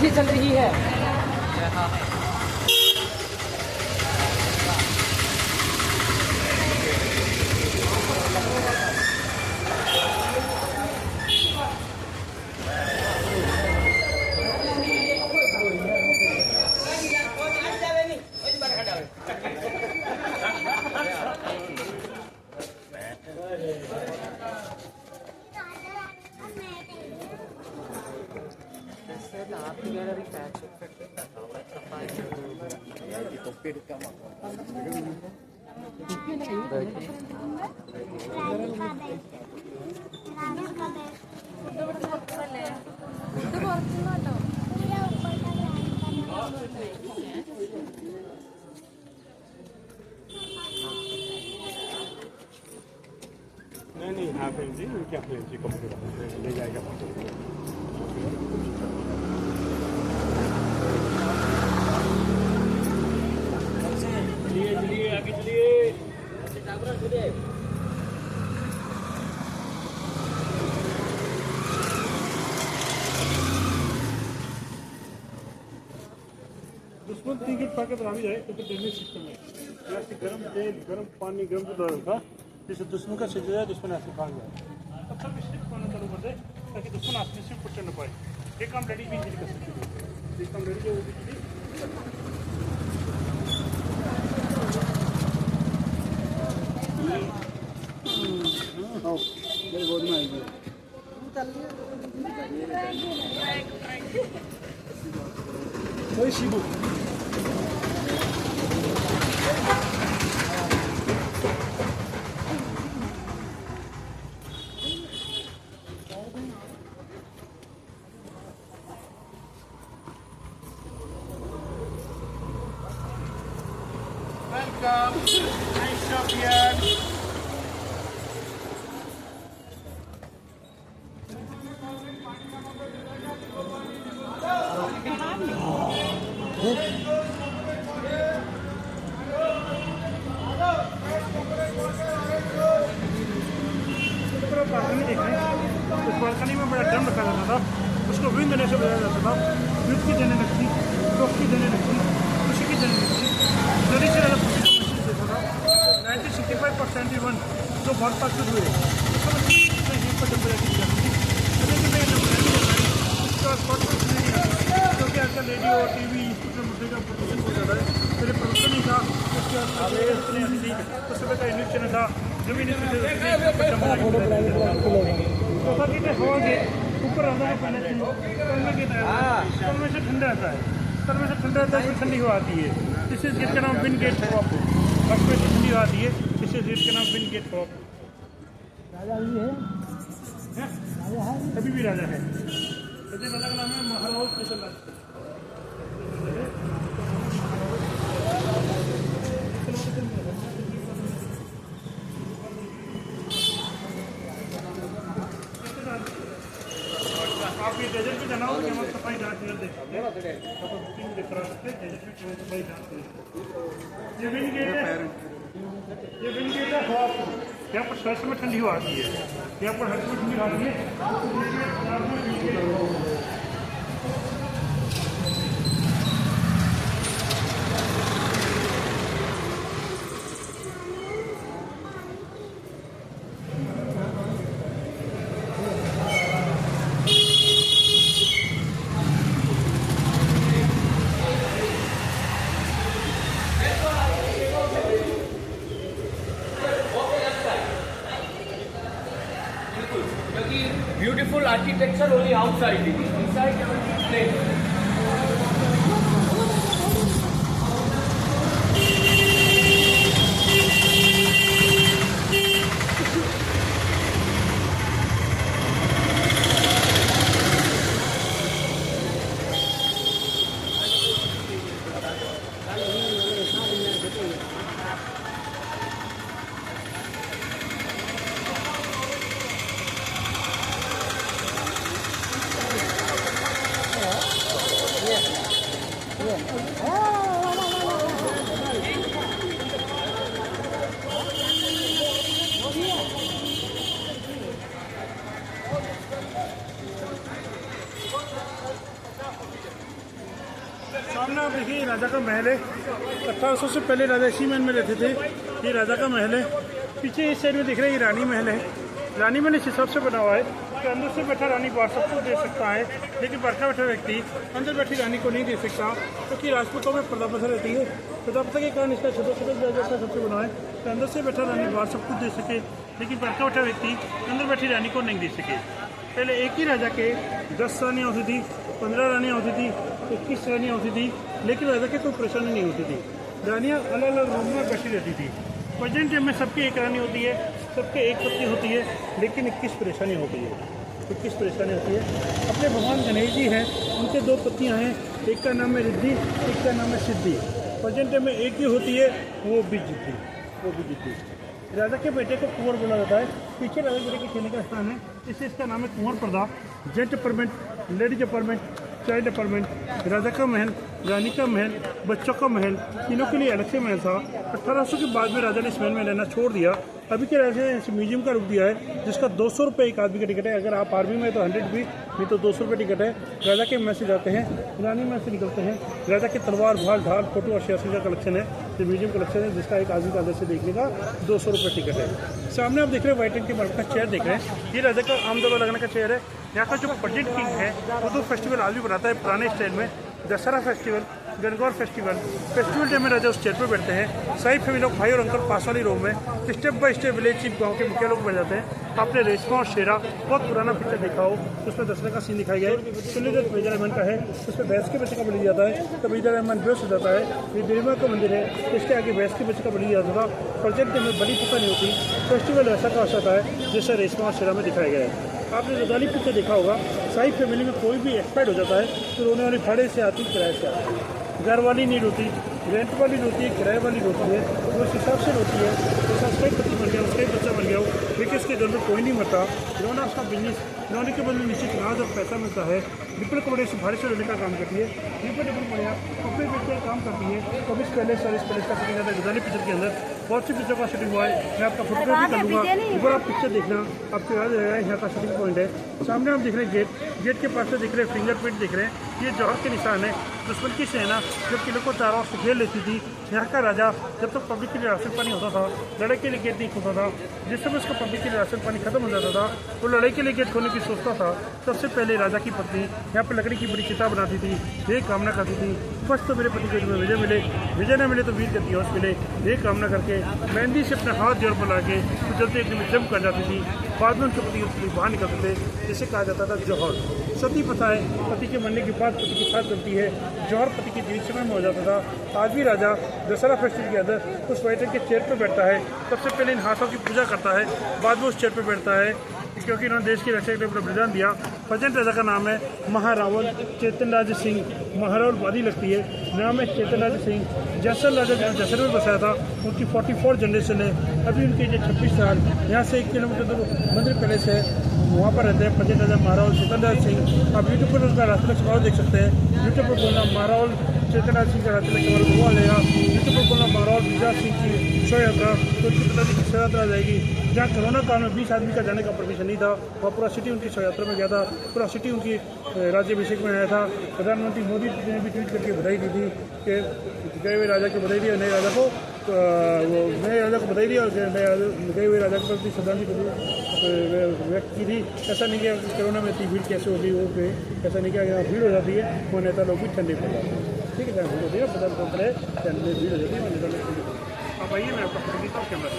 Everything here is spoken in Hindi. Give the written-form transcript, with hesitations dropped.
गोली चल रही है। नहीं यहाँ पे जी क्या प्लेन जी कंप्यूटर ले जाएगा। चलिए आगे चलिए। दुश्मन टिकट पैकेट आ जाए तो ड्रेनेज सिस्टम है गर्म तेल गर्म पानी गर्म दूध होगा जैसे दुश्मन का सीधा जाए दुश्मन ऐसे भाग जाए तब सब स्ट्रिक्ट करना चालू कर दे ताकि दुश्मन आसपास से कुछ न पाए। एक काम रेडी भी नहीं कर सकते एक काम रेडी जो वो भी मेरे गोद में आएगी कोई Shibu Welcome, nice shop here. Balcony में बड़ा ड्रम रखा जाता था उसको विंड देने से बजाया जाता था विंड की देने लगती टॉप की देने लगती खुशी की देने लगती जल्दी से ज़्यादा खुशी का महसूस देता था। 1965% इवन जो बहुत पास हुए पर टेम्परेचर की जाती थी क्योंकि आजकल रेडियो टी वी इसके मुद्दे का प्रदूषण बहुत ज़्यादा है। पहले प्रदूषण नहीं था उसके तो सुबह का न्यूज़ चैनल था जमीन हवा के ऊपर में से ठंडा आता है फिर ठंडी हवा आती है। इस गेट का नाम विंड गेट ड्रॉप है। में से ठंडी हवा आती है इस गेट का नाम विंड गेट ड्रॉप। राजा भी है अभी भी राजा है राजा का नाम है महाराज स्पेशल राज। आप ये डेजर्ट भी जाना हो कि हम सफाई जांच कर देखते हैं बुकिंग दिख रहा है डेजर्ट में क्यों सफाई जांच ये विंड गेट है हवा यहाँ पर सर्च में ठंडी हवा आती है यहाँ पर हर ठंडी हवा आती है। Beautiful architecture only outside, inside everything plain. सामने आप देखिए राजा का महल है। 1800 से पहले राजा इसी महल में रहते थे। ये राजा का महल है। पीछे इस साइड में दिख रहा है ये रानी महल है। रानी महल इस हिसाब से बना हुआ है कि अंदर से बैठा रानी बाहर सबको दे सकता है, लेकिन बैठा व्यक्ति अंदर बैठी रानी को नहीं दे सकता, क्योंकि राजपूतों में प्रदा प्रथा रहती है। प्रदा प्रथा के कारण इसका छोटा छोटा जैसा सबसे बना है कि अंदर से बैठा रानी बाहर सब कुछ दे सके, लेकिन बैठा व्यक्ति अंदर बैठी रानी को नहीं दे सके। पहले एक ही राजा के 10 रानियाँ होती थी, 15 रानियाँ होती थी, 21 रानियाँ होती थी, लेकिन राजा की कोई परेशानी नहीं होती थी। रानियाँ अलग अलग रूम में बैठी रहती थी। प्रेजेंट टाइम में सबकी एक रानी होती है, सबके एक पत्नी होती है, लेकिन 21 परेशानी होती है। 21 परेशानी होती है। अपने भगवान गणेश जी हैं, उनके 2 पत्नियाँ हैं, एक का नाम है रिद्धि, एक का नाम है सिद्धि। प्रेजेंट टाइम में एक ही होती है, वो भी जिद्दी। राजा के बेटे को कुंवर बोला जाता है। पीछे राजा बेटे के खेलने का स्थान है, इससे इसका नाम है कुंवर पर्दा। Gent apartment, ladies apartment, child apartment, राजा का महल, रानी का महल, बच्चों का महल, तीनों के लिए अलग से महल था। 1800 के बाद में राजा ने इस महल में रहना छोड़ दिया। अभी के राजा ने इस म्यूजियम का रूप दिया है, जिसका 200 रुपये एक आदमी का टिकट है। अगर आप आर्मी में तो 100 रुपये, नहीं तो 200 रुपये टिकट है। राजा के महल से जाते हैं, रानी महल से निकलते हैं। राजा के तलवार, भाल, ढाल, फोटो और सियासी का कलेक्शन है, जो म्यूजियम कलेक्शन है, जिसका एक आदमी का अंदर से देखने का 200 रुपये टिकट है। सामने आप देख रहे हैं व्हाइट एंड के मार्ग का चेयर देख रहे हैं, ये राजा का आमदवा लगने का चेयर है। यहाँ का जो प्रेजेंट किंग है वो 2 फेस्टिवल आज भी बनाता है पुराने स्टाइल में। Dussehra festival, Gangaur festival time में राजा उस चेयर पर बैठते हैं। सारी फैमिली लोग, भाई और अंकल पास वाली रूम में step by step village chief गाँव के मुखिया लोग बैठ जाते हैं। आपने रेशमा और शेरा बहुत पुराना पिक्चर देखा हो, उसमें दशहरा का सीन दिखाया गया है। सुनील मेजर रहमान का है, उसमें भैंस के बच्चे का बलि जाता है, तो मेजर रहमान बेहोश हो जाता है। ये दिलमा का मंदिर है, इसके आगे भैंस के बच्चे का बलि जाता था। प्रोजेक्ट में बलि पता नहीं होती, फेस्टिवल ऐसा का होता है जैसे रेशमा और शेरा में दिखाया गया है। आपने रदाली पिक्चर देखा होगा, सारी फैमिली में कोई भी एक्सपायर्ड हो जाता है तो रोने वाली भाड़े से आती, किराए से आती है। घर वाली नहीं रोती, रेंट वाली रोती है, किराए वाली रोती है, वो उस हिसाब से रोती है। तो उसका ही पति बन गया, उसका ही बच्चा बन गया हो, लेकिन उसके घर में कोई नहीं मरता। रोना उसका बिजनेस, रोने के बदले निश्चित राज और पैसा मिलता है। डिपल कपड़े से भाड़े से रोने का काम करती है। डिपल बढ़िया कपड़े बेच कर काम करती है। कभी पैलेस और इस पैलेस का शूटिंग आता है रदाली पिक्चर के अंदर। बहुत सी पिक्चर का शूटिंग हुआ है, मैं आपका फोटोग्राफी करूँगा, एक बार आप पिक्चर देखना, आपको याद रहेगा यहाँ का शूटिंग पॉइंट है। सामने आप देख रहे हैं गेट के पास से दिख रहे हैं फिंगरप्रिंट दिख रहे हैं, ये जौहर के निशान है। दुश्मन की सेना जब किले को चारों ओर से घेर लेती थी, यहाँ का राजा जब तक पब्लिक के लिए राशन पानी होता था, लड़ाई के लिए गेट नहीं खोलता था। जिस समय उसका पब्लिक के लिए राशन पानी खत्म हो जाता था, वो लड़ाई के लिए गेट खोलने की सोचता था। सबसे पहले राजा की पत्नी यहाँ पर लकड़ी की बड़ी किताब बनाती थी, ये कामना करती थी, फर्स्ट तो मेरे पति के में विजय मिले, विजय न मिले तो वीर गति यश मिले, ये कामना करके मेहंदी से अपने हाथ जोड़ बुला के तो जल्दी एक में जंप कर जाती थी। बाद में उनके पति उसके बाहर निकलते थे, जिसे कहा जाता था जौहर। सती प्रथा है, पति के मरने के बाद पति की साथ चलती है। जौहर पति के जीवित समय में हो जाता था। आज भी राजा दशहरा फेस्टिवल के अंदर उस वाइटर के चेयर पर बैठता है, सबसे पहले इन हाथों की पूजा करता है, बाद में उस चेयर पर बैठता है, क्योंकि इन्होंने देश की रक्षा के लिए अपना बलिदान दिया। प्रेजेंट राजा का नाम है महारावल चेतनराज सिंह। महारावल वादी लगती है, नाम है चेतनराज सिंह। जैसल राजा जो जैसलमेर में बसाया था, उनकी 44 जनरेशन है। अभी उनके जो 26 साल, यहाँ से 1 किलोमीटर दूर मंदिर पैलेस है, वहाँ पर रहते हैं प्रेजेंट राजा महारावल चेतनराज सिंह। आप यूट्यूब पर उनका राष्ट्रीय समारोह देख सकते हैं। यूट्यूब पर बोलना महारावल चेतनराज सिंह का राष्ट्रीय समारोह हुआ लेगा। यूट्यूब पर बोलना महारावल विजय सिंह की शव यात्रा, तो उनकी पिताजी की शव यात्रा जाएगी। जहाँ कोरोना काल में 20 आदमी का जाने का परमिशन नहीं था, वहाँ पूरा सिटी उनकी शव यात्रा में गया था, पूरा सिटी उनकी राज्याभिषेक में आया था। प्रधानमंत्री मोदी ने भी ट्वीट करके बधाई दी थी कि गए हुए राजा को बधाई दिया, नए राजा को वो नए राजा को बधाई दिया और गए हुए राजा के प्रति श्रद्धांजलि व्यक्त की थी। ऐसा नहीं किया कि कोरोना में इतनी भीड़ कैसे होगी, वो ऐसा नहीं किया कि यहाँ भीड़ हो जाती है, वो नेता लोग भी ठंडे पड़ जाते हैं। ठीक है, जहाँ भीड़ होती है प्रधानमंत्री भीड़ हो जाती है, वो नेता लोग ठंडे। आप आइए, मैं आपका कैमरा